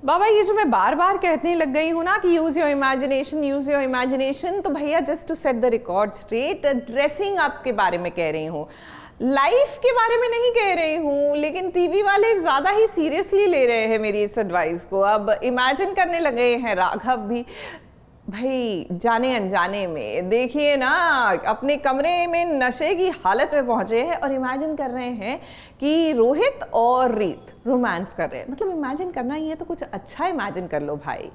बाबा ये जो मैं बार बार कहने लग गई हूँ ना कि यूज योर इमेजिनेशन, तो भैया just to set the record straight, dressing up के बारे में कह रही हूँ, लाइफ के बारे में नहीं कह रही हूँ। लेकिन टीवी वाले ज्यादा ही सीरियसली ले रहे हैं मेरी इस एडवाइस को, अब इमेजिन करने लगे हैं राघव भी। भाई जाने अनजाने में देखिए ना, अपने कमरे में नशे की हालत में पहुंचे हैं और इमेजिन कर रहे हैं कि रोहित और रीत रोमांस कर रहे हैं। मतलब इमेजिन करना ही है तो कुछ अच्छा इमेजिन कर लो भाई।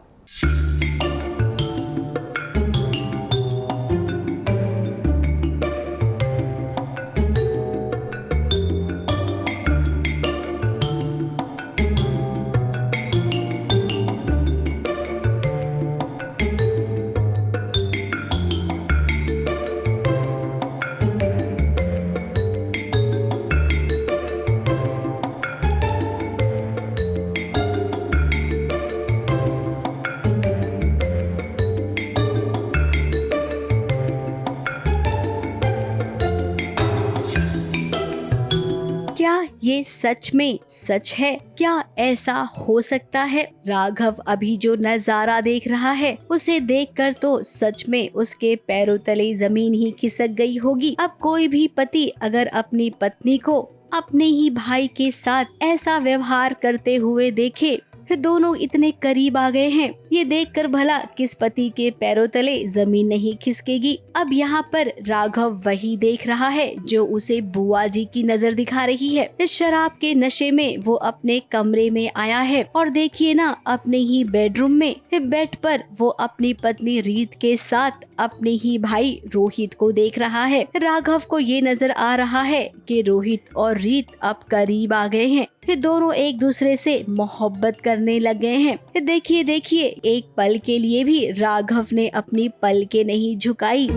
क्या ये सच में सच है? क्या ऐसा हो सकता है? राघव अभी जो नजारा देख रहा है उसे देखकर तो सच में उसके पैरों तले जमीन ही खिसक गई होगी। अब कोई भी पति अगर अपनी पत्नी को अपने ही भाई के साथ ऐसा व्यवहार करते हुए देखे, दोनों इतने करीब आ गए हैं, ये देखकर भला किस पति के पैरों तले जमीन नहीं खिसकेगी। अब यहाँ पर राघव वही देख रहा है जो उसे बुआ जी की नजर दिखा रही है। इस शराब के नशे में वो अपने कमरे में आया है और देखिए ना, अपने ही बेडरूम में बेड पर वो अपनी पत्नी रीत के साथ अपने ही भाई रोहित को देख रहा है। राघव को ये नजर आ रहा है कि रोहित और रीत अब करीब आ गए हैं, दोनों एक दूसरे से मोहब्बत करने लग गए हैं। देखिए देखिए, एक पल के लिए भी राघव ने अपनी पलकें नहीं झुकाई।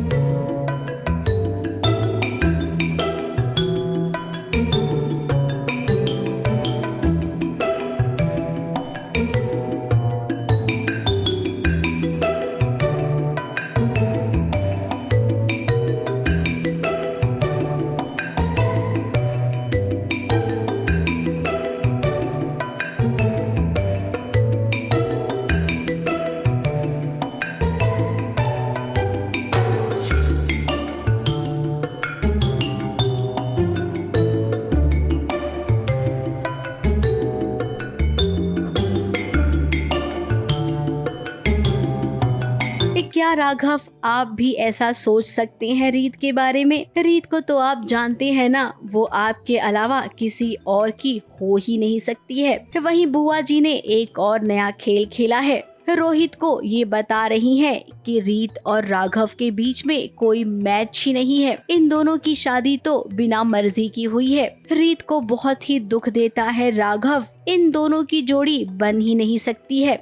क्या राघव आप भी ऐसा सोच सकते हैं रीत के बारे में? रीत को तो आप जानते हैं ना, वो आपके अलावा किसी और की हो ही नहीं सकती है। वहीं बुआ जी ने एक और नया खेल खेला है। रोहित को ये बता रही हैं कि रीत और राघव के बीच में कोई मैच ही नहीं है। इन दोनों की शादी तो बिना मर्जी की हुई है। रीत को बहुत ही दुख देता है राघव, इन दोनों की जोड़ी बन ही नहीं सकती है।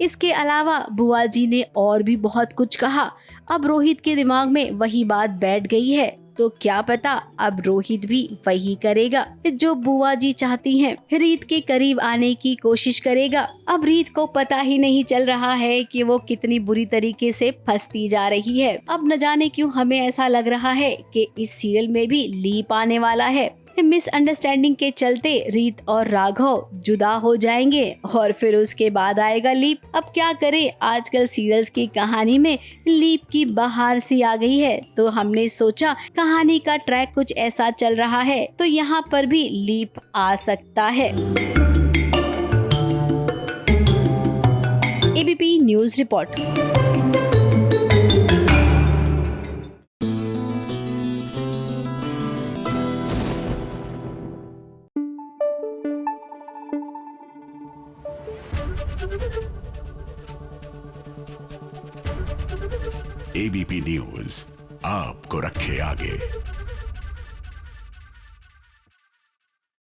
इसके अलावा बुआ जी ने और भी बहुत कुछ कहा। अब रोहित के दिमाग में वही बात बैठ गई है, तो क्या पता अब रोहित भी वही करेगा जो बुआ जी चाहती हैं। रीत के करीब आने की कोशिश करेगा। अब रीत को पता ही नहीं चल रहा है कि वो कितनी बुरी तरीके से फंसती जा रही है। अब न जाने क्यों हमें ऐसा लग रहा है कि इस सीरियल में भी लीप आने वाला है। मिसअंडरस्टैंडिंग के चलते रीत और राघव जुदा हो जाएंगे और फिर उसके बाद आएगा लीप। अब क्या करें, आजकल सीरियल्स की कहानी में लीप की बहार सी आ गई है, तो हमने सोचा कहानी का ट्रैक कुछ ऐसा चल रहा है तो यहाँ पर भी लीप आ सकता है। ABP news report. ABP news आपको रखे आगे।